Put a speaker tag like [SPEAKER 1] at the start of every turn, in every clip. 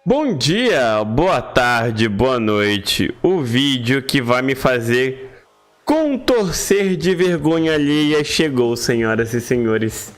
[SPEAKER 1] Bom dia, boa tarde, boa noite. O vídeo que vai me fazer contorcer de vergonha alheia chegou, senhoras e senhores.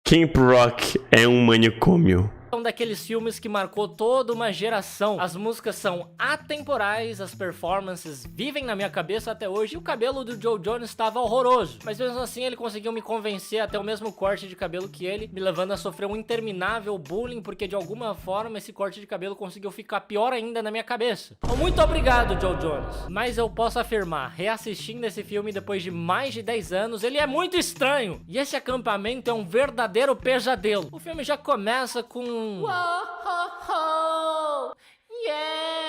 [SPEAKER 1] Camp Rock é um manicômio.
[SPEAKER 2] Um daqueles filmes que marcou toda uma geração. As músicas são atemporais, as performances vivem na minha cabeça até hoje. E o cabelo do Joe Jonas estava horroroso, mas mesmo assim ele conseguiu me convencer a ter o mesmo corte de cabelo que ele, me levando a sofrer um interminável bullying, porque de alguma forma esse corte de cabelo conseguiu ficar pior ainda na minha cabeça. Então, muito obrigado, Joe Jonas. Mas eu posso afirmar, reassistindo esse filme depois de mais de 10 anos, ele é muito estranho. E esse acampamento é um verdadeiro pesadelo. O filme já começa com yeah!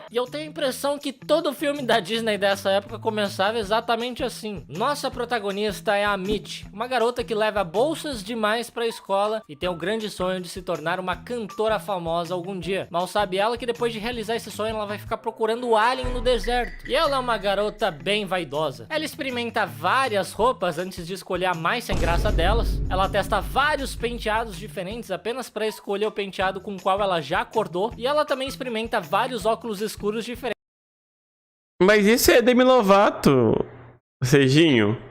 [SPEAKER 2] E eu tenho a impressão que todo filme da Disney dessa época começava exatamente assim. Nossa protagonista é a Mitch, uma garota que leva bolsas demais pra escola e tem o grande sonho de se tornar uma cantora famosa algum dia. Mal sabe ela que depois de realizar esse sonho ela vai ficar procurando o alien no deserto. E ela é uma garota bem vaidosa. Ela experimenta várias roupas antes de escolher a mais sem graça delas. Ela testa vários penteados diferentes apenas pra escolher o penteado com o qual ela já acordou. E ela também experimenta vários óculos escuros diferentes.
[SPEAKER 1] Mas isso é Demi Lovato, Serginho.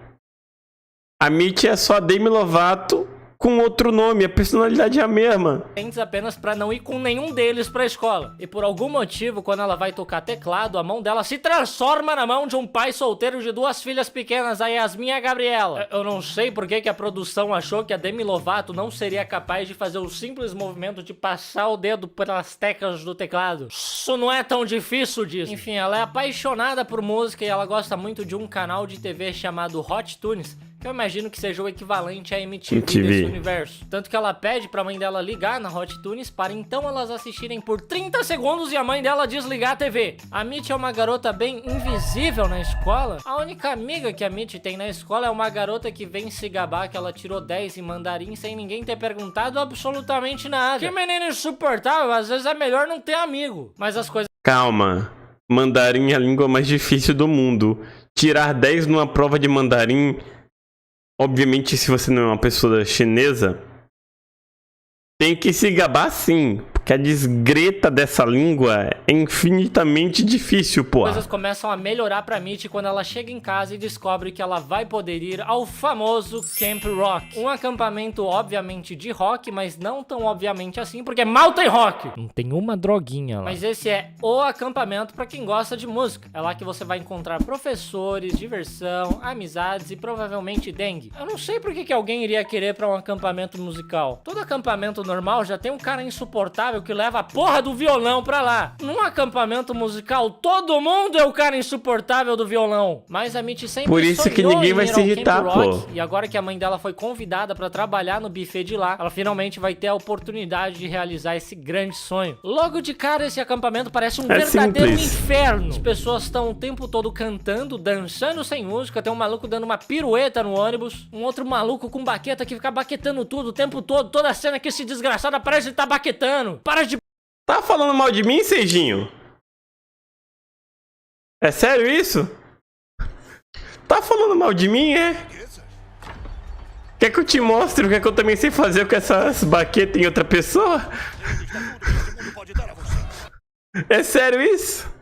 [SPEAKER 1] A Mitch é só Demi Lovato com outro nome, a personalidade é a mesma.
[SPEAKER 2] Apenas pra não ir com nenhum deles pra escola. E por algum motivo, quando ela vai tocar teclado, a mão dela se transforma na mão de um pai solteiro de 2 filhas pequenas, a Yasmin e a Gabriela. Eu não sei por que a produção achou que a Demi Lovato não seria capaz de fazer o simples movimento de passar o dedo pelas teclas do teclado. Isso não é tão difícil disso. Enfim, ela é apaixonada por música e ela gosta muito de um canal de TV chamado Hot Tunes, que eu imagino que seja o equivalente à MTV desse universo. Tanto que ela pede pra mãe dela ligar na Hot Tunes para então elas assistirem por 30 segundos e a mãe dela desligar a TV. A Mitch é uma garota bem invisível na escola. A única amiga que a Mitch tem na escola é uma garota que vem se gabar que ela tirou 10 em mandarim sem ninguém ter perguntado absolutamente nada. Que menino insuportável, às vezes é melhor não ter amigo. Mas as coisas...
[SPEAKER 1] Calma, mandarim é a língua mais difícil do mundo. Tirar 10 numa prova de mandarim... Obviamente, se você não é uma pessoa chinesa, tem que se gabar sim, porque a desgreta dessa língua é infinitamente difícil, pô.
[SPEAKER 2] Coisas começam a melhorar pra Mitch quando ela chega em casa e descobre que ela vai poder ir ao famoso Camp Rock. Um acampamento obviamente de rock, mas não tão obviamente assim, porque mal tem rock. Não tem uma droguinha lá. Mas esse é o acampamento pra quem gosta de música. É lá que você vai encontrar professores, diversão, amizades e provavelmente dengue. Eu não sei por que alguém iria querer pra um acampamento musical. Todo acampamento normal já tem um cara insuportável que leva a porra do violão pra lá. Num acampamento musical, todo mundo é o cara insuportável do violão. Mas a Mitch sempre
[SPEAKER 1] por isso que ninguém vai se irritar, pô.
[SPEAKER 2] E agora que a mãe dela foi convidada pra trabalhar no buffet de lá, ela finalmente vai ter a oportunidade de realizar esse grande sonho. Logo de cara, esse acampamento parece um verdadeiro inferno. As pessoas estão o tempo todo cantando, dançando sem música. Tem um maluco dando uma pirueta no ônibus. Um outro maluco com baqueta que fica baquetando tudo o tempo todo. Toda a cena que esse desgraçado parece que tá baquetando. Para de...
[SPEAKER 1] Tá falando mal de mim, Serginho? É sério isso? Tá falando mal de mim, é? Quer que eu te mostre o que é que eu também sei fazer com essas baquetas em outra pessoa? É sério isso?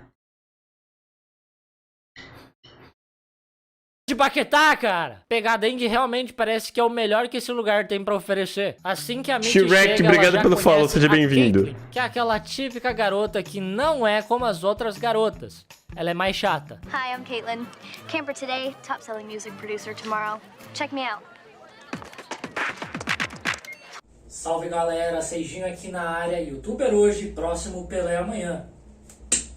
[SPEAKER 2] De baquetar, cara. Pegar dengue realmente parece que é o melhor que esse lugar tem pra oferecer. Assim que a Mitch
[SPEAKER 1] Shrek,
[SPEAKER 2] chega,
[SPEAKER 1] obrigado pelo follow, seja bem-vindo.
[SPEAKER 2] Que é aquela típica garota que não é como as outras garotas. Ela é mais chata.
[SPEAKER 3] Hi, I'm Caitlin. Camper today, top-selling music producer tomorrow. Check me out.
[SPEAKER 2] Salve galera, Seijinho aqui na área, youtuber hoje, próximo Pelé amanhã.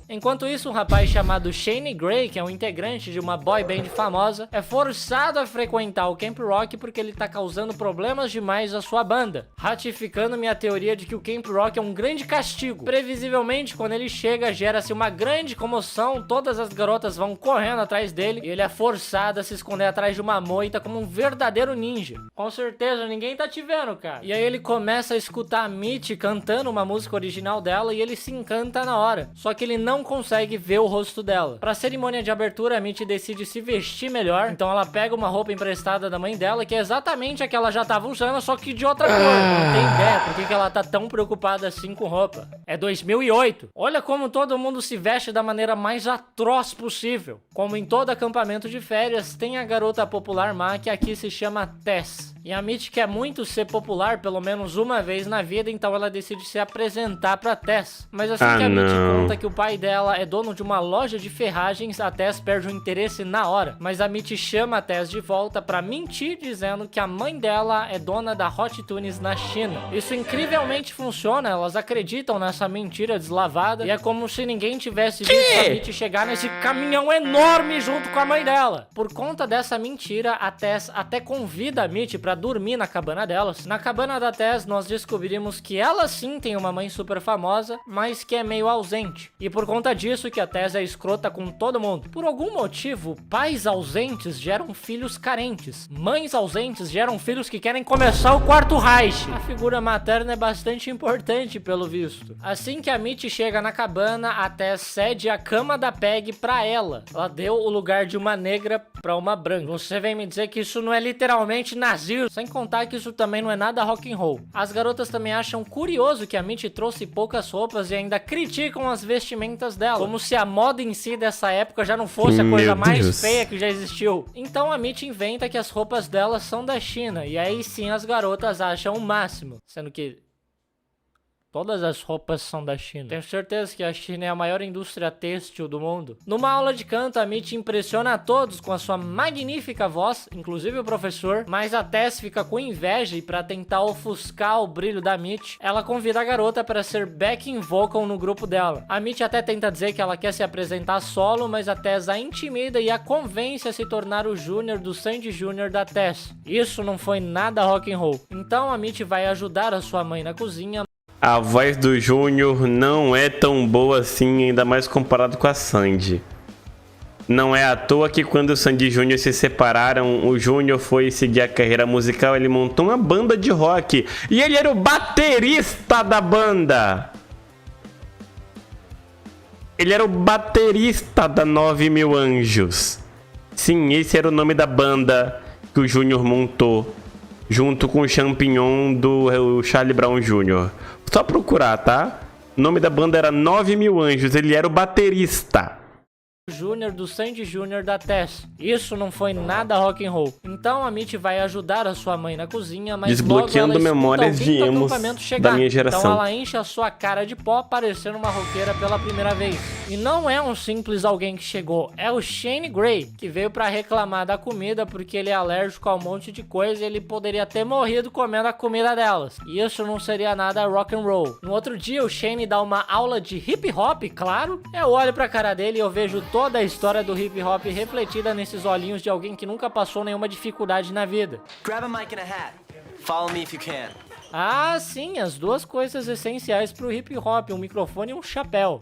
[SPEAKER 2] Enquanto isso, um rapaz chamado Shane Gray, que é um integrante de uma boy band famosa, é forçado a frequentar o Camp Rock porque ele tá causando problemas demais à sua banda, ratificando minha teoria de que o Camp Rock é um grande castigo. Previsivelmente, quando ele chega, gera-se uma grande comoção, todas as garotas vão correndo atrás dele e ele é forçado a se esconder atrás de uma moita como um verdadeiro ninja. Com certeza, ninguém tá te vendo, cara. E aí ele começa a escutar a Mitch cantando uma música original dela e ele se encanta na hora. Só que ele não não consegue ver o rosto dela. Pra cerimônia de abertura, a Mitty decide se vestir melhor, então ela pega uma roupa emprestada da mãe dela, que é exatamente a que ela já tava usando, só que de outra cor. Não tem ideia por que ela tá tão preocupada assim com roupa. É 2008. Olha como todo mundo se veste da maneira mais atroz possível. Como em todo acampamento de férias, tem a garota popular má, que aqui se chama Tess. E a Mitty quer muito ser popular pelo menos uma vez na vida, então ela decide se apresentar pra Tess. Mas assim que a Mitty conta que o pai dela é dono de uma loja de ferragens, a Tess perde o interesse na hora. Mas a Mitty chama a Tess de volta pra mentir, dizendo que a mãe dela é dona da Hot Tunes na China. Isso incrivelmente funciona, elas acreditam nessa mentira deslavada, e é como se ninguém tivesse visto a Mitty chegar nesse caminhão enorme junto com a mãe dela. Por conta dessa mentira, a Tess até convida a Mitty pra dormir na cabana delas. Na cabana da Tess, nós descobrimos que ela sim tem uma mãe super famosa, mas que é meio ausente. E por conta disso que a Tess é escrota com todo mundo. Por algum motivo, pais ausentes geram filhos carentes. Mães ausentes geram filhos que querem começar o quarto Reich. A figura materna é bastante importante, pelo visto. Assim que a Mitty chega na cabana, a Tess cede a cama da Peg pra ela. Ela deu o lugar de uma negra pra uma branca. Você vem me dizer que isso não é literalmente nazismo? Sem contar que isso também não é nada rock and roll. As garotas também acham curioso que a Mitty trouxe poucas roupas e ainda criticam as vestimentas dela, como se a moda em si dessa época já não fosse a coisa mais feia que já existiu. Então a Mitty inventa que as roupas dela são da China, e aí sim as garotas acham o máximo, sendo que todas as roupas são da China. Tenho certeza que a China é a maior indústria têxtil do mundo. Numa aula de canto, a Mitty impressiona a todos com a sua magnífica voz, inclusive o professor, mas a Tess fica com inveja e pra tentar ofuscar o brilho da Mitty, ela convida a garota para ser backing vocal no grupo dela. A Mitty até tenta dizer que ela quer se apresentar solo, mas a Tess a intimida e a convence a se tornar o Júnior do Sandy Júnior da Tess. Isso não foi nada rock and roll. Então a Mitty vai ajudar a sua mãe na cozinha.
[SPEAKER 1] A voz do Júnior não é tão boa assim, ainda mais comparado com a Sandy. Não é à toa que quando o Sandy e Júnior se separaram, o Júnior foi seguir a carreira musical, ele montou uma banda de rock. E ele era o baterista da banda. Ele era o baterista da 9.000 Anjos. Sim, esse era o nome da banda que o Júnior montou, junto com o Champignon do Charlie Brown Jr. Só procurar, tá? O nome da banda era 9.000 Anjos, ele era o baterista.
[SPEAKER 2] Júnior do Sandy Júnior da Tess. Isso não foi nada rock and roll. Então a Mitty vai ajudar a sua mãe na cozinha, mas
[SPEAKER 1] desbloqueando
[SPEAKER 2] logo ela
[SPEAKER 1] memórias de emos da minha geração.
[SPEAKER 2] Então ela enche a sua cara de pó, parecendo uma roqueira pela primeira vez. E não é um simples alguém que chegou, é o Shane Gray, que veio pra reclamar da comida porque ele é alérgico a um monte de coisa e ele poderia ter morrido comendo a comida delas. E isso não seria nada rock and roll. No outro dia, o Shane dá uma aula de hip hop, claro. Eu olho pra cara dele e eu vejo toda a história do hip hop refletida nesses olhinhos de alguém que nunca passou nenhuma dificuldade na vida.
[SPEAKER 4] Grab a mic and a hat. Follow me if you can.
[SPEAKER 2] Ah, sim, as duas coisas essenciais pro hip hop, um microfone e um chapéu.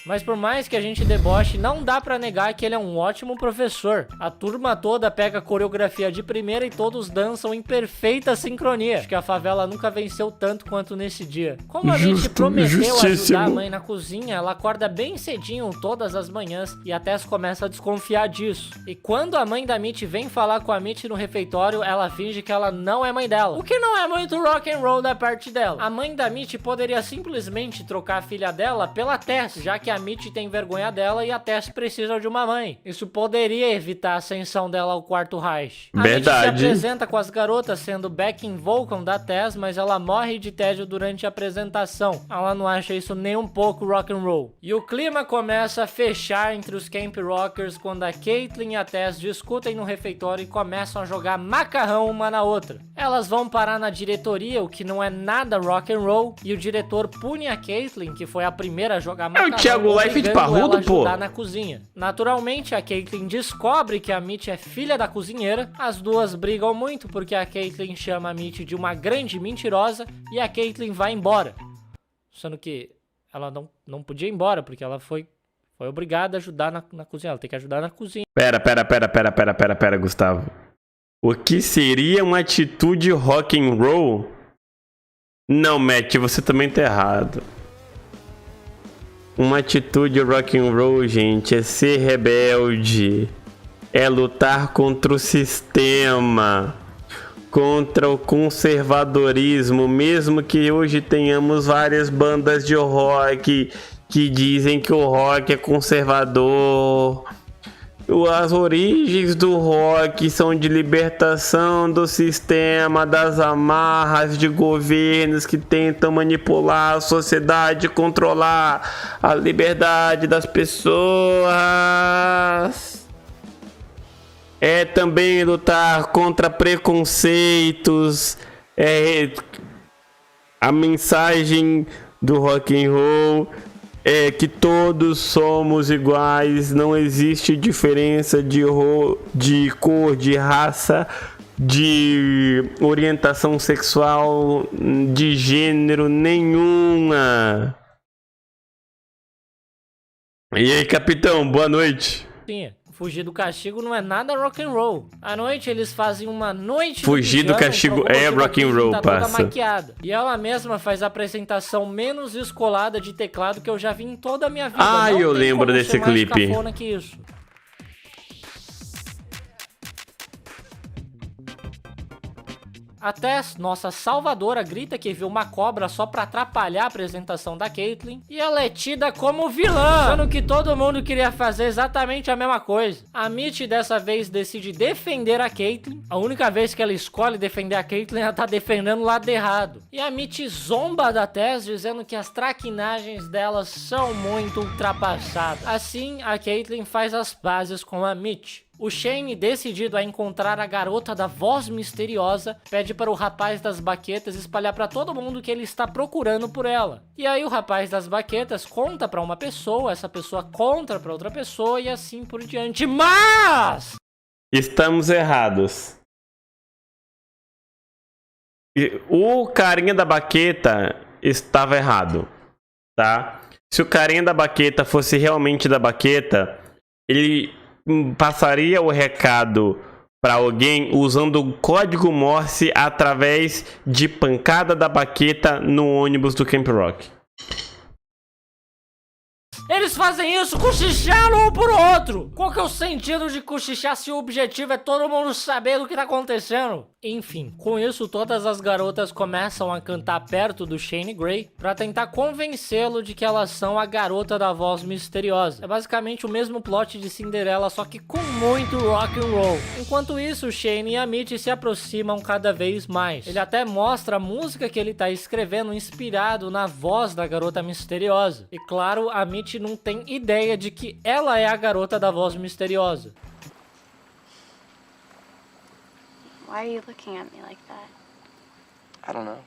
[SPEAKER 2] Mas por mais que a gente deboche, não dá pra negar que ele é um ótimo professor. A turma toda pega a coreografia de primeira e todos dançam em perfeita sincronia. Acho que a favela nunca venceu tanto quanto nesse dia. Como a Mitty prometeu ajudar a mãe na cozinha, ela acorda bem cedinho todas as manhãs e a Tess começa a desconfiar disso. E quando a mãe da Mitty vem falar com a Mitty no refeitório, ela finge que ela não é mãe dela. O que não é muito rock and roll da parte dela. A mãe da Mitty poderia simplesmente trocar a filha dela pela Tess, já que a Mitty tem vergonha dela e a Tess precisa de uma mãe. Isso poderia evitar a ascensão dela ao quarto Reich. A Mitty se apresenta com as garotas sendo backing vocal da Tess, mas ela morre de tédio durante a apresentação. Ela não acha isso nem um pouco rock and roll. E o clima começa a fechar entre os Camp Rockers quando a Caitlyn e a Tess discutem no refeitório e começam a jogar macarrão uma na outra. Elas vão parar na diretoria, o que não é nada rock and roll, e o diretor pune a Caitlyn, que foi a primeira a jogar macarrão,
[SPEAKER 1] Life de parrudo, pô.
[SPEAKER 2] Na cozinha. Naturalmente, a Caitlyn descobre que a Mitty é filha da cozinheira. As duas brigam muito porque a Caitlyn chama a Mitty de uma grande mentirosa e a Caitlyn vai embora. Sendo que ela não podia ir embora porque ela foi obrigada a ajudar na cozinha. Ela tem que ajudar na cozinha.
[SPEAKER 1] Pera, Gustavo. O que seria uma atitude rock and roll? Não, Matt, você também tá errado. Uma atitude rock and roll, gente, é ser rebelde. É lutar contra o sistema. Contra o conservadorismo. Mesmo que hoje tenhamos várias bandas de rock que dizem que o rock é conservador. As origens do rock são de libertação do sistema, das amarras de governos que tentam manipular a sociedade, controlar a liberdade das pessoas. É também lutar contra preconceitos. A mensagem do rock and roll é que todos somos iguais, não existe diferença de cor, de raça, de orientação sexual, de gênero nenhuma. E aí, capitão, boa noite.
[SPEAKER 2] Sim, fugir do castigo não é nada rock and roll. À noite eles fazem uma noite
[SPEAKER 1] Fugir do castigo é rock and roll,
[SPEAKER 2] tá toda
[SPEAKER 1] passa.
[SPEAKER 2] maquiada. E ela mesma faz a apresentação menos descolada de teclado que eu já vi em toda a minha vida.
[SPEAKER 1] Ah,
[SPEAKER 2] não
[SPEAKER 1] eu
[SPEAKER 2] tem
[SPEAKER 1] lembro
[SPEAKER 2] como
[SPEAKER 1] desse
[SPEAKER 2] ser mais
[SPEAKER 1] clipe.
[SPEAKER 2] cafona que isso. A Tess, nossa salvadora, grita que viu uma cobra só pra atrapalhar a apresentação da Caitlyn. E ela é tida como vilã, achando que todo mundo queria fazer exatamente a mesma coisa. A Mitty dessa vez decide defender a Caitlyn. A única vez que ela escolhe defender a Caitlyn, ela tá defendendo o lado errado. E a Mitty zomba da Tess, dizendo que as traquinagens dela são muito ultrapassadas. Assim, a Caitlyn faz as pazes com a Mitty. O Shane, decidido a encontrar a garota da voz misteriosa, pede para o rapaz das baquetas espalhar para todo mundo que ele está procurando por ela. E aí o rapaz das baquetas conta para uma pessoa, essa pessoa conta para outra pessoa e assim por diante. Mas
[SPEAKER 1] Estamos errados. O carinha da baqueta estava errado, tá? Se o carinha da baqueta fosse realmente da baqueta, ele passaria o recado para alguém usando o código Morse através de pancada da baqueta no ônibus do Camp Rock.
[SPEAKER 2] eles fazem isso cochichando um por outro. Qual que é o sentido de cochichar se o objetivo é todo mundo saber do que tá acontecendo? Enfim, com isso todas as garotas começam a cantar perto do Shane Gray pra tentar convencê-lo de que elas são a garota da voz misteriosa. É basicamente o mesmo plot de Cinderela, só que com muito rock and roll. Enquanto isso, o Shane e a Mitty se aproximam cada vez mais. Ele até mostra a música que ele tá escrevendo inspirado na voz da garota misteriosa. E claro, a Mitty não tem ideia de que ela é a garota da voz misteriosa.
[SPEAKER 3] Why are you looking at me like that?
[SPEAKER 4] I don't know.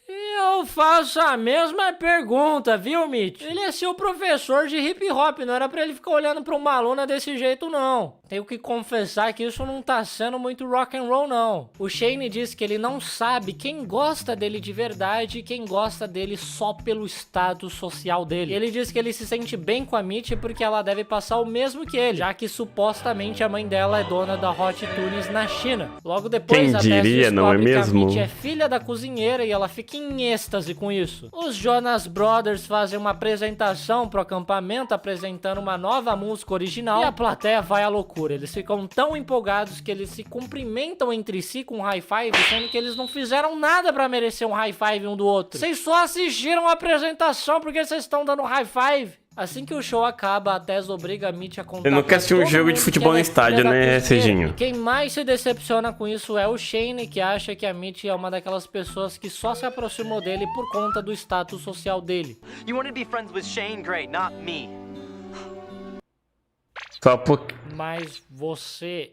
[SPEAKER 2] E eu faço a mesma pergunta, viu, Mitch? Ele é seu professor de hip hop, não era pra ele ficar olhando pra uma aluna desse jeito, não. Tenho que confessar que isso não tá sendo muito rock and roll, não. O Shane diz que ele não sabe quem gosta dele de verdade e quem gosta dele só pelo status social dele. E ele diz que ele se sente bem com a Mitty porque ela deve passar o mesmo que ele, já que supostamente a mãe dela é dona da Hot Tunes na China. Logo depois,
[SPEAKER 1] Quem
[SPEAKER 2] a Tess
[SPEAKER 1] diria, não é
[SPEAKER 2] descobre que a
[SPEAKER 1] mesmo?
[SPEAKER 2] Mitty é filha da cozinheira e ela fica em êxtase com isso. Os Jonas Brothers fazem uma apresentação pro acampamento apresentando uma nova música original e a plateia vai à loucura. Eles ficam tão empolgados que eles se cumprimentam entre si com um high five, sendo que eles não fizeram nada pra merecer um high five um do outro. Vocês só assistiram a apresentação porque vocês estão dando high five. Assim que o show acaba, a Tess obriga a Mitty a contar.
[SPEAKER 1] Eu não quero assistir um jogo de futebol no estádio, né, Serginho?
[SPEAKER 2] E quem mais se decepciona com isso é o Shane, que acha que a Mitty é uma daquelas pessoas que só se aproximou dele por conta do status social dele.
[SPEAKER 4] You wanted to be friends with Shane Gray, not me.
[SPEAKER 1] Só por...
[SPEAKER 2] Mas você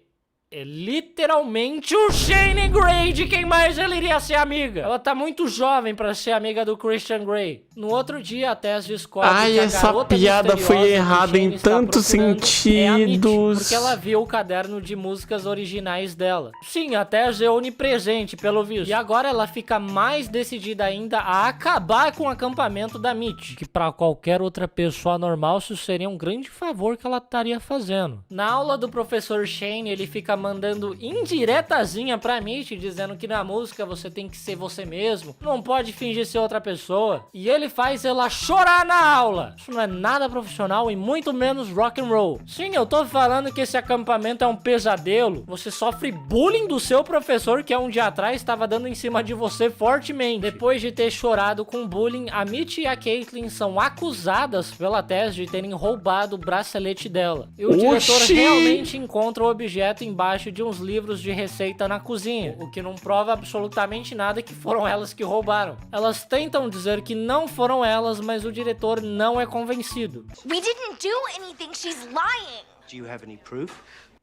[SPEAKER 2] é literalmente o Shane Gray, de quem mais ele iria ser amiga. Ela tá muito jovem pra ser amiga do Christian Grey. No outro dia, a Tess descobre
[SPEAKER 1] Ai,
[SPEAKER 2] que a
[SPEAKER 1] essa
[SPEAKER 2] garota
[SPEAKER 1] piada foi
[SPEAKER 2] misteriosa que o
[SPEAKER 1] errada em
[SPEAKER 2] Shane está
[SPEAKER 1] tantos
[SPEAKER 2] procurando é a Mitty,
[SPEAKER 1] sentidos.
[SPEAKER 2] porque ela viu o caderno de músicas originais dela. Sim, a Tess é onipresente, pelo visto. E agora ela fica mais decidida ainda a acabar com o acampamento da Mitty, que pra qualquer outra pessoa normal isso seria um grande favor que ela estaria fazendo. Na aula do professor Shane, ele fica mandando indiretazinha pra Mitch, dizendo que na música você tem que ser você mesmo, não pode fingir ser outra pessoa. E ele faz ela chorar na aula. Isso não é nada profissional e muito menos rock and roll. Sim, eu tô falando que esse acampamento é um pesadelo. Você sofre bullying do seu professor que há um dia atrás estava dando em cima de você fortemente. Depois de ter chorado com bullying, a Mitch e a Caitlyn são acusadas pela Tess de terem roubado o bracelete dela. E o diretor realmente encontra o objeto embaixo de uns livros de receita na cozinha, o que não prova absolutamente nada que foram elas que roubaram. Elas tentam dizer que não foram elas, mas o diretor não é convencido.
[SPEAKER 5] We didn't do anything. She's lying.
[SPEAKER 4] Do you have any proof?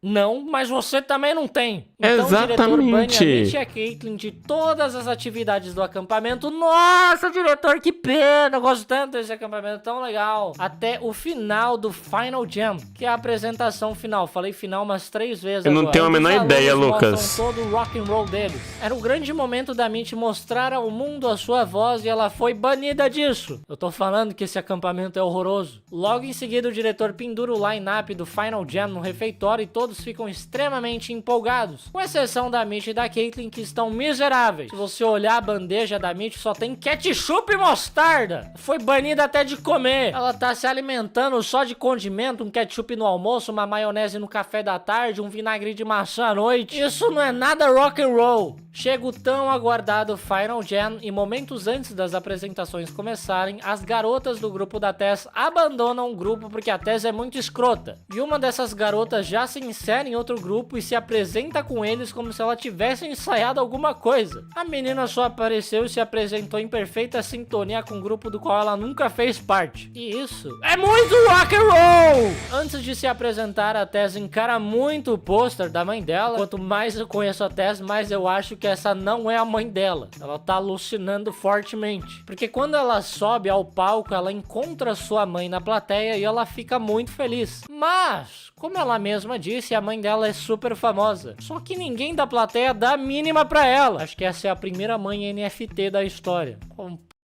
[SPEAKER 2] Não, mas você também não tem. Então
[SPEAKER 1] Exatamente.
[SPEAKER 2] o diretor bane a Mitch e a Caitlyn de todas as atividades do acampamento. Nossa, diretor, que pena. Eu gosto tanto desse acampamento, tão legal. Até o final do Final Jam, que é a apresentação final. Falei final umas 3 vezes
[SPEAKER 1] Eu não
[SPEAKER 2] agora.
[SPEAKER 1] tenho a menor
[SPEAKER 2] Os
[SPEAKER 1] ideia,
[SPEAKER 2] alunos
[SPEAKER 1] Lucas.
[SPEAKER 2] mostram todo o rock and roll deles. Era o grande momento da Mitch mostrar ao mundo a sua voz e ela foi banida disso. Eu tô falando que esse acampamento é horroroso. Logo em seguida, o diretor pendura o line-up do Final Jam no refeitório e todos ficam extremamente empolgados, com exceção da Mitch e da Caitlyn, que estão miseráveis. Se você olhar a bandeja da Mitch, só tem ketchup e mostarda. Foi banida até de comer. Ela tá se alimentando só de condimento, um ketchup no almoço, uma maionese no café da tarde, um vinagre de maçã à noite. Isso não é nada rock and roll. Chega o tão aguardado Final Jam e momentos antes das apresentações começarem, as garotas do grupo da Tess abandonam o grupo porque a Tess é muito escrota. E uma dessas garotas já se insere em outro grupo e se apresenta com eles como se ela tivesse ensaiado alguma coisa. A menina só apareceu e se apresentou em perfeita sintonia com um grupo do qual ela nunca fez parte. E isso é muito rock and roll! Antes de se apresentar, a Tess encara muito o pôster da mãe dela. Quanto mais eu conheço a Tess, mais eu acho que essa não é a mãe dela. Ela tá alucinando fortemente. Porque quando ela sobe ao palco, ela encontra sua mãe na plateia e ela fica muito feliz. Mas, como ela mesma disse, a mãe dela é super famosa. Só que ninguém da plateia dá a mínima pra ela. Acho que essa é a primeira mãe NFT da história.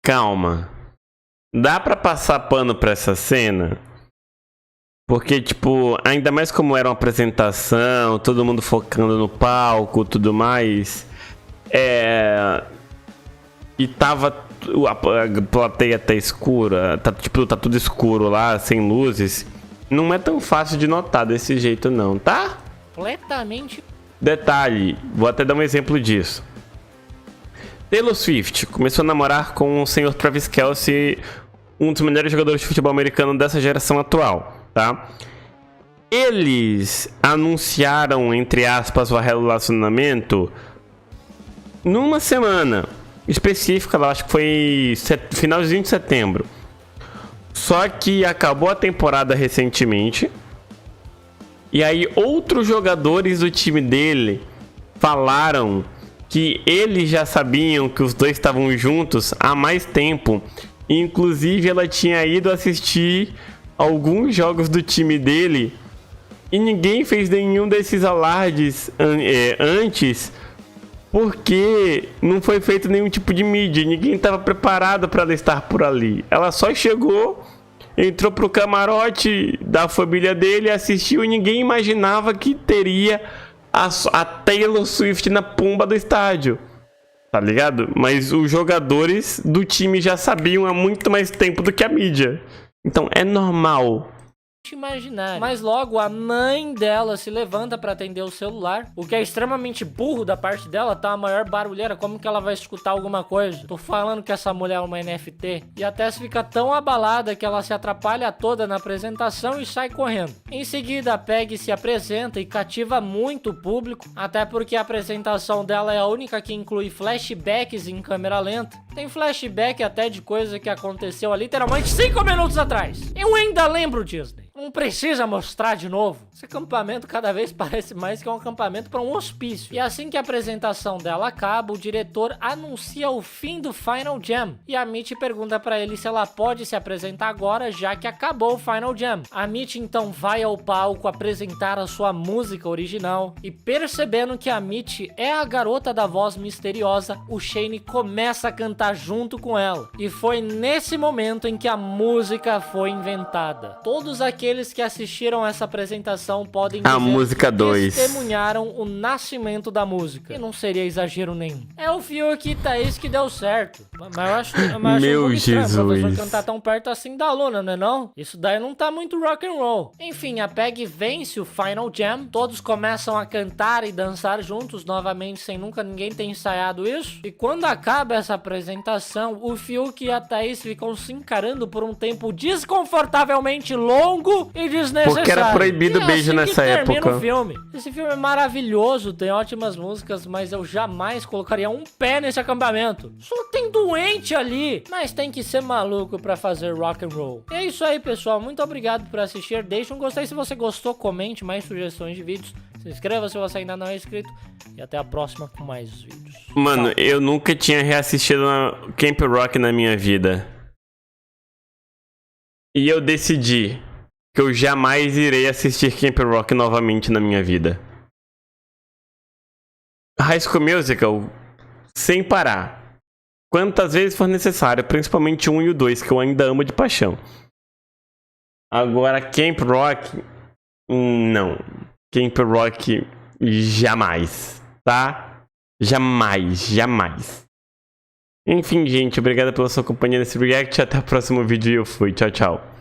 [SPEAKER 1] Calma. Dá pra passar pano pra essa cena? Porque, tipo, ainda mais como era uma apresentação, todo mundo focando no palco, tudo mais. E tava... A plateia tá escura, tá tudo escuro lá, sem luzes. Não é tão fácil de notar desse jeito não, tá?
[SPEAKER 2] Completamente.
[SPEAKER 1] Detalhe, vou até dar um exemplo disso. Taylor Swift começou a namorar com o senhor Travis Kelce, um dos melhores jogadores de futebol americano dessa geração atual, tá? Eles anunciaram, entre aspas, o relacionamento numa semana específica, eu acho que foi finalzinho de setembro. Só que acabou a temporada recentemente. E aí outros jogadores do time dele falaram que eles já sabiam que os dois estavam juntos há mais tempo. Inclusive ela tinha ido assistir alguns jogos do time dele e ninguém fez nenhum desses alardes antes, porque não foi feito nenhum tipo de mídia. Ninguém estava preparado para ela estar por ali. Ela só chegou, entrou pro camarote da família dele, assistiu e ninguém imaginava que teria a Taylor Swift na pomba do estádio. Tá ligado? Mas os jogadores do time já sabiam há muito mais tempo do que a mídia. Então é normal.
[SPEAKER 2] Imaginar. Mas logo a mãe dela se levanta pra atender o celular, o que é extremamente burro da parte dela, tá a maior barulheira. Como que ela vai escutar alguma coisa? Tô falando que essa mulher é uma NFT. E a Tess fica tão abalada que ela se atrapalha toda na apresentação e sai correndo. Em seguida a Peggy se apresenta e cativa muito o público, até porque a apresentação dela é a única que inclui flashbacks em câmera lenta. Tem flashback até de coisa que aconteceu há literalmente 5 minutos atrás. Eu ainda lembro, Disney. Não precisa mostrar de novo. Esse acampamento cada vez parece mais que é um acampamento para um hospício. E assim que a apresentação dela acaba, o diretor anuncia o fim do Final Jam. E a Mitch pergunta para ele se ela pode se apresentar agora, já que acabou o Final Jam. A Mitch então vai ao palco apresentar a sua música original. E percebendo que a Mitch é a garota da voz misteriosa, o Shane começa a cantar junto com ela. E foi nesse momento em que a música foi inventada. Todos aqueles aqueles que assistiram essa apresentação podem
[SPEAKER 1] A
[SPEAKER 2] dizer
[SPEAKER 1] música
[SPEAKER 2] que
[SPEAKER 1] 2.
[SPEAKER 2] testemunharam o nascimento da música. E não seria exagero nenhum. É o Fiuk e Thaís que deu certo. Mas eu acho
[SPEAKER 1] Meu
[SPEAKER 2] um pouco estranho o professor
[SPEAKER 1] Jesus.
[SPEAKER 2] cantar tão perto assim da aluna, né não? Isso daí não tá muito rock and roll. Enfim, a Peg vence o Final Jam. Todos começam a cantar e dançar juntos novamente, sem nunca ninguém ter ensaiado isso. E quando acaba essa apresentação, o Fiuk e a Thaís ficam se encarando por um tempo desconfortavelmente longo e desnecessário.
[SPEAKER 1] Porque era proibido
[SPEAKER 2] E é
[SPEAKER 1] beijo
[SPEAKER 2] assim
[SPEAKER 1] nessa
[SPEAKER 2] que termina
[SPEAKER 1] época.
[SPEAKER 2] o filme. Esse filme é maravilhoso, tem ótimas músicas, mas eu jamais colocaria um pé nesse acampamento. Só tem doente ali, mas tem que ser maluco pra fazer rock and roll. E é isso aí, pessoal. Muito obrigado por assistir. Deixa um gostei se você gostou, comente mais sugestões de vídeos. Se inscreva se você ainda não é inscrito. E até a próxima com mais vídeos.
[SPEAKER 1] Mano,
[SPEAKER 2] Tchau.
[SPEAKER 1] eu nunca tinha reassistido Camp Rock na minha vida. E eu decidi que eu jamais irei assistir Camp Rock novamente na minha vida. High School Musical, sem parar. Quantas vezes for necessário, principalmente o 1 e o 2, que eu ainda amo de paixão. Agora, Camp Rock, não. Camp Rock, jamais, tá? Jamais, jamais. Enfim, gente, obrigado pela sua companhia nesse react. Até o próximo vídeo e eu fui. Tchau, tchau.